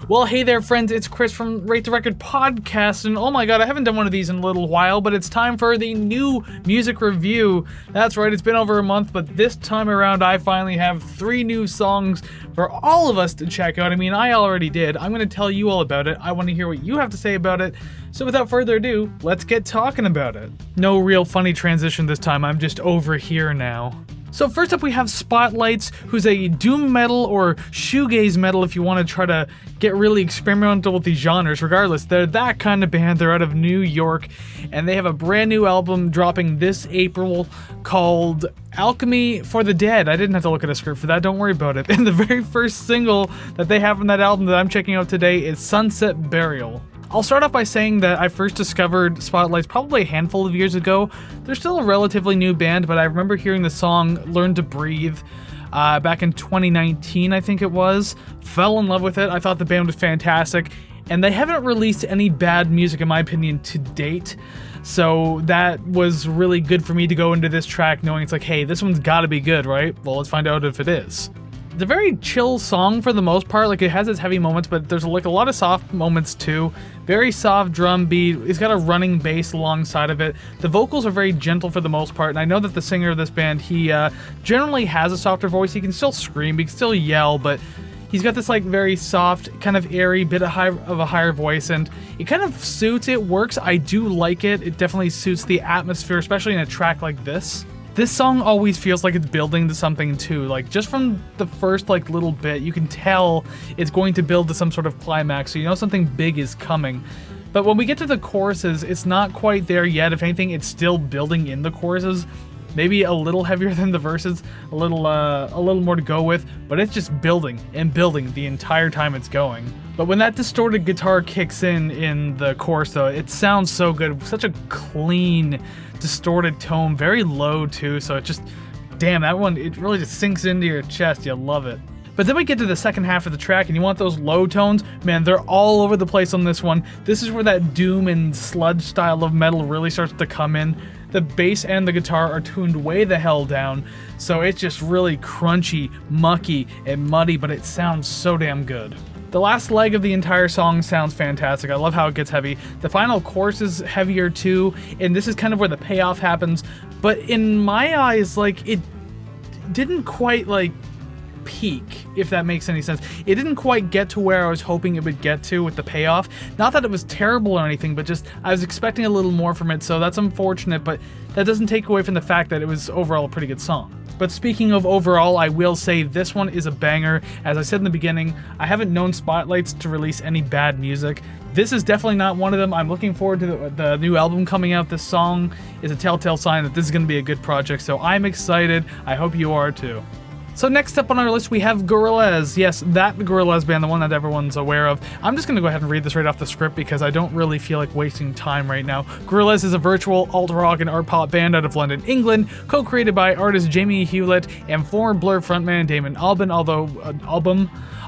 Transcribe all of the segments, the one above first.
Well, hey there, friends, it's Chris from Rate the Record Podcast, and oh my god, I haven't done one of these in a little while, but it's time for the new music review. That's right, it's been over a month, but this time around, I finally have 3 new songs for all of us to check out. I mean, I already did. I'm going to tell you all about it. I want to hear what you have to say about it. So without further ado, let's get talking about it. No real funny transition this time, I'm just over here now. So first up we have Spotlights, who's a doom metal or shoegaze metal if you want to try to get really experimental with these genres. Regardless, they're that kind of band. They're out of New York, and they have a brand new album dropping this April called Alchemy for the Dead. I didn't have to look at a script for that, don't worry about it. And the very first single that they have from that album that I'm checking out today is Sunset Burial. I'll start off by saying that I first discovered Spotlights probably a handful of years ago. They're still a relatively new band, but I remember hearing the song Learn to Breathe back in 2019, I think it was. Fell in love with it. I thought the band was fantastic, and they haven't released any bad music in my opinion to date. So that was really good for me to go into this track knowing it's like, hey, this one's gotta be good, right? Well, let's find out if it is. It's a very chill song for the most part. Like, it has its heavy moments, but there's like a lot of soft moments too. Very soft drum beat. It's got a running bass alongside of it. The vocals are very gentle for the most part, and I know that the singer of this band, he generally has a softer voice. He can still scream, he can still yell, but he's got this like very soft, kind of airy bit of a higher voice, and it kind of suits. It works. I do like it. It definitely suits the atmosphere, especially in a track like this. This song always feels like it's building to something too. Like, just from the first like little bit, you can tell it's going to build to some sort of climax, so you know something big is coming. But when we get to the choruses, it's not quite there yet. If anything, it's still building in the choruses. Maybe a little heavier than the verses, a little more to go with, but it's just building and building the entire time it's going. But when that distorted guitar kicks in the chorus though, it sounds so good. Such a clean, distorted tone, very low too, so it just, damn, that one, it really just sinks into your chest. You love it. But then we get to the second half of the track, and you want those low tones, man, they're all over the place on this one. This is where that doom and sludge style of metal really starts to come in. The bass and the guitar are tuned way the hell down, so it's just really crunchy, mucky, and muddy, but it sounds so damn good. The last leg of the entire song sounds fantastic. I love how it gets heavy. The final chorus is heavier too, and this is kind of where the payoff happens, but in my eyes, like, it didn't quite, like, peak, if that makes any sense. It didn't quite get to where I was hoping it would get to with the payoff. Not that it was terrible or anything, but just I was expecting a little more from it, so that's unfortunate, but that doesn't take away from the fact that it was overall a pretty good song. But speaking of overall, I will say this one is a banger. As I said in the beginning, I haven't known Spotlights to release any bad music. This is definitely not one of them. I'm looking forward to the new album coming out. This song is a telltale sign that this is going to be a good project, so I'm excited. I hope you are too. So next up on our list we have Gorillaz. Yes, that Gorillaz band, the one that everyone's aware of. I'm just going to go ahead and read this right off the script because I don't really feel like wasting time right now. Gorillaz is a virtual alt-rock and art-pop band out of London, England, co-created by artist Jamie Hewlett and former Blur frontman Damon Albarn,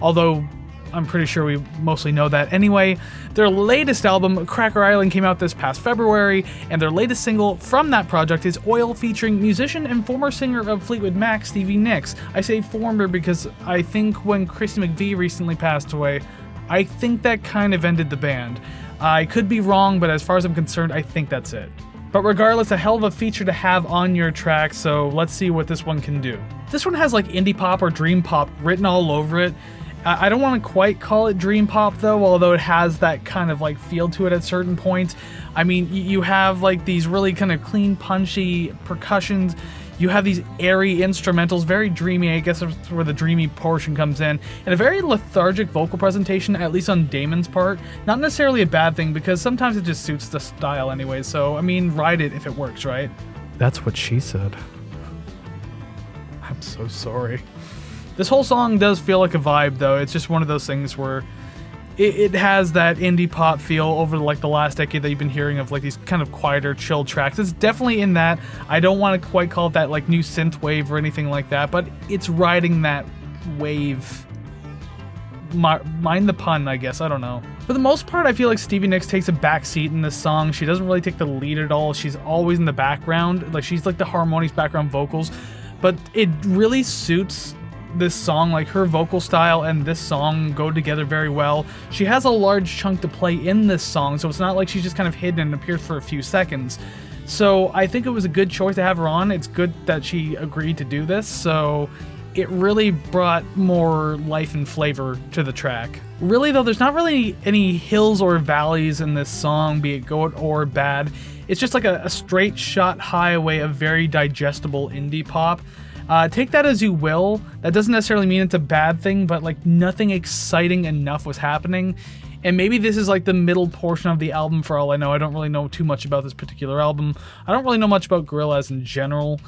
although I'm pretty sure we mostly know that anyway. Their latest album, Cracker Island, came out this past February, and their latest single from that project is Oil, featuring musician and former singer of Fleetwood Mac, Stevie Nicks. I say former because I think when Christy McVie recently passed away, I think that kind of ended the band. I could be wrong, but as far as I'm concerned, I think that's it. But regardless, a hell of a feature to have on your track, so let's see what this one can do. This one has like indie pop or dream pop written all over it. I don't want to quite call it dream pop though, although it has that kind of like feel to it at certain points. I mean, you have like these really kind of clean, punchy percussions. You have these airy instrumentals, very dreamy. I guess that's where the dreamy portion comes in, and a very lethargic vocal presentation, at least on Damon's part. Not necessarily a bad thing, because sometimes it just suits the style anyway. So I mean, ride it if it works, right? That's what she said. I'm so sorry. This whole song does feel like a vibe, though. It's just one of those things where it has that indie pop feel over like the last decade that you've been hearing of like these kind of quieter, chill tracks. It's definitely in that. I don't want to quite call it that like new synth wave or anything like that, but it's riding that wave. Mind the pun, I guess. I don't know. For the most part, I feel like Stevie Nicks takes a back seat in this song. She doesn't really take the lead at all. She's always in the background. Like, she's like the harmonious background vocals, but it really suits this song. Like, her vocal style and this song go together very well. She has a large chunk to play in this song, so it's not like she's just kind of hidden and appears for a few seconds. So I think it was a good choice to have her on. It's good that she agreed to do this, so it really brought more life and flavor to the track. Really though, there's not really any hills or valleys in this song, be it good or bad. It's just like a straight shot highway of very digestible indie pop. Take that as you will. That doesn't necessarily mean it's a bad thing, but like nothing exciting enough was happening. And maybe this is like the middle portion of the album for all I know. I don't really know too much about this particular album. I don't really know much about Gorillaz in general.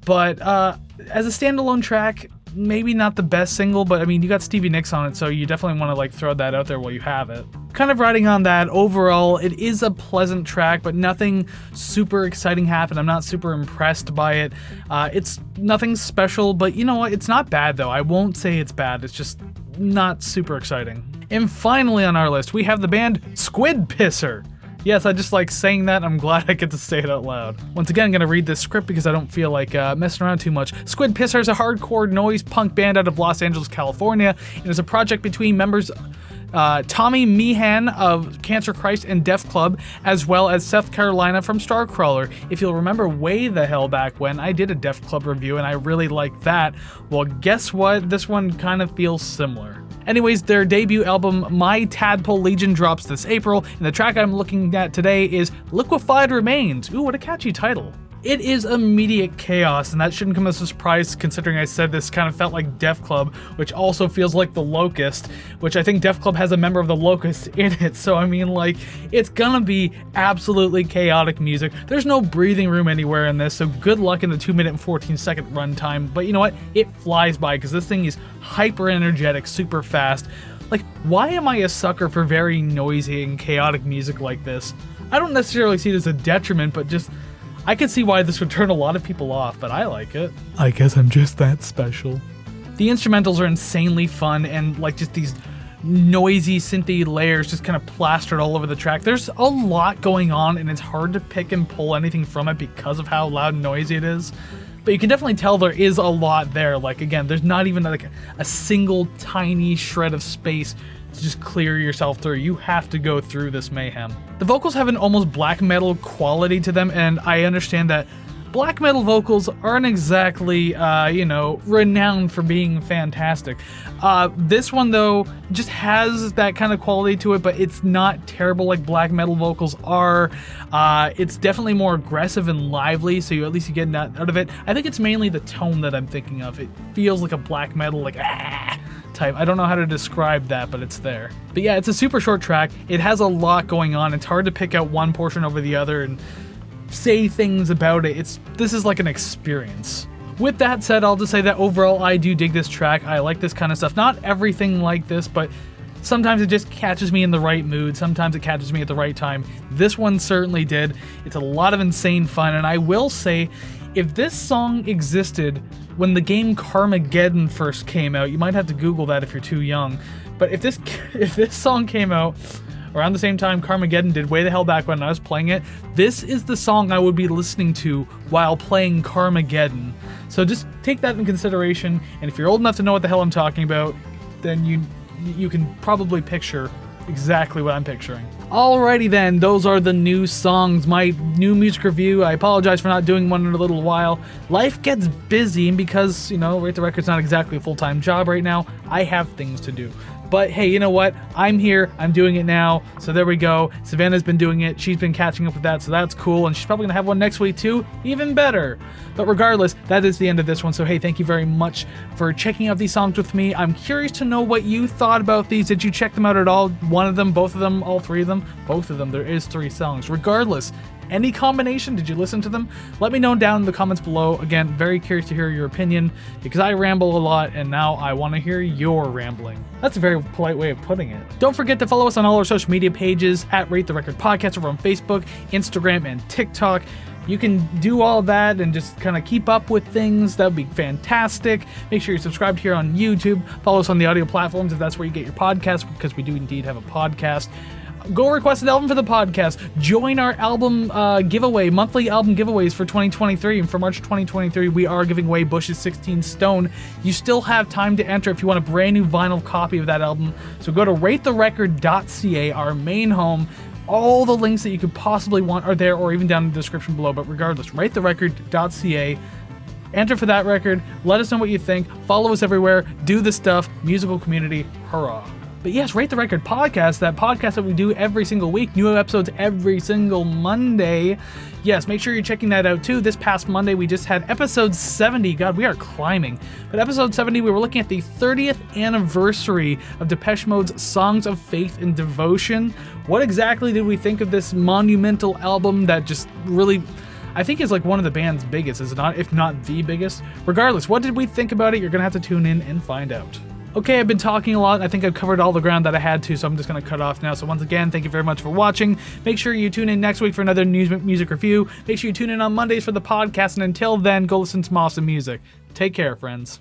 But as a standalone track, maybe not the best single, but I mean, you got Stevie Nicks on it, so you definitely want to like throw that out there while you have it. Kind of riding on that, overall, it is a pleasant track, but nothing super exciting happened. I'm not super impressed by it. It's nothing special, but you know what? It's not bad though. I won't say it's bad. It's just not super exciting. And finally on our list, we have the band Squid Pisser. Yes, I just like saying that. I'm glad I get to say it out loud. Once again, I'm going to read this script because I don't feel like messing around too much. Squid Pisser is a hardcore noise punk band out of Los Angeles, California. It is a project between members Tommy Meehan of Cancer Christ and Def Club, as well as South Carolina from Starcrawler. If you'll remember way the hell back when, I did a Def Club review and I really liked that. Well, guess what? This one kind of feels similar. Anyways, their debut album, My Tadpole Legion, drops this April, and the track I'm looking at today is Liquified Remains. Ooh, what a catchy title. It is immediate chaos, and that shouldn't come as a surprise considering I said this kind of felt like Def Club, which also feels like The Locust, which I think Def Club has a member of The Locust in it, so I mean, like, it's gonna be absolutely chaotic music. There's no breathing room anywhere in this, so good luck in the 2 minute and 14 second runtime, but you know what? It flies by, because this thing is hyper energetic, super fast. Like, why am I a sucker for very noisy and chaotic music like this? I don't necessarily see it as a detriment, but just I could see why this would turn a lot of people off, but I like it. I guess I'm just that special. The instrumentals are insanely fun and like just these noisy synthy layers just kind of plastered all over the track. There's a lot going on and it's hard to pick and pull anything from it because of how loud and noisy it is. But you can definitely tell there is a lot there. Like, again, there's not even like a single tiny shred of space to just clear yourself through. You have to go through this mayhem. The vocals have an almost black metal quality to them, and I understand that black metal vocals aren't exactly, renowned for being fantastic. This one, though, just has that kind of quality to it, but it's not terrible like black metal vocals are. It's definitely more aggressive and lively, so at least you get that out of it. I think it's mainly the tone that I'm thinking of. It feels like a black metal, like, type. I don't know how to describe that, but it's there. But yeah, it's a super short track. It has a lot going on. It's hard to pick out one portion over the other and say things about it. This is like an experience. With that said, I'll just say that overall I do dig this track. I like this kind of stuff. Not everything like this, but sometimes it just catches me in the right mood. Sometimes it catches me at the right time. This one certainly did. It's a lot of insane fun, and I will say, if this song existed when the game Carmageddon first came out, you might have to Google that if you're too young, but if this song came out around the same time Carmageddon did, way the hell back when I was playing it, this is the song I would be listening to while playing Carmageddon. So just take that in consideration, and if you're old enough to know what the hell I'm talking about, then you can probably picture exactly what I'm picturing. Alrighty then, those are the new songs, my new music review. I apologize for not doing one in a little while. Life gets busy, and because, Rate the Record's not exactly a full-time job right now, I have things to do. But hey, you know what? I'm here, I'm doing it now, so there we go. Savannah's been doing it, she's been catching up with that, so that's cool, and she's probably gonna have one next week too, even better. But regardless, that is the end of this one, so hey, thank you very much for checking out these songs with me. I'm curious to know what you thought about these. Did you check them out at all? One of them, both of them, all three of them? Both of them, there is 3 songs. Regardless, any combination, did you listen to them? Let me know down in the comments below. Again, very curious to hear your opinion, because I ramble a lot, and now I want to hear your rambling. That's a very polite way of putting it. Don't forget to follow us on all our social media pages at Rate the Record Podcast over on Facebook, Instagram, and TikTok. You can do all that and just kind of keep up with things. That would be fantastic. Make sure you're subscribed here on YouTube. Follow us on the audio platforms if that's where you get your podcasts, because we do indeed have a podcast. Go request an album for the podcast. Join our album giveaway, monthly album giveaways for 2023. And for March 2023, we are giving away Bush's 16 Stone. You still have time to enter if you want a brand new vinyl copy of that album. So go to ratetherecord.ca, our main home. All the links that you could possibly want are there, or even down in the description below. But regardless, ratetherecord.ca. Enter for that record. Let us know what you think. Follow us everywhere. Do the stuff. Musical community. Hurrah. But yes, Rate the Record podcast, that podcast that we do every single week, new episodes every single Monday. Yes, make sure you're checking that out too. This past Monday, we just had episode 70. God, we are climbing. But episode 70, we were looking at the 30th anniversary of Depeche Mode's Songs of Faith and Devotion. What exactly did we think of this monumental album that just really, I think, is like one of the band's biggest, is it not? If not the biggest. Regardless, what did we think about it? You're going to have to tune in and find out. Okay, I've been talking a lot. I think I've covered all the ground that I had to, so I'm just going to cut off now. So once again, thank you very much for watching. Make sure you tune in next week for another music review. Make sure you tune in on Mondays for the podcast, and until then, go listen to some awesome music. Take care, friends.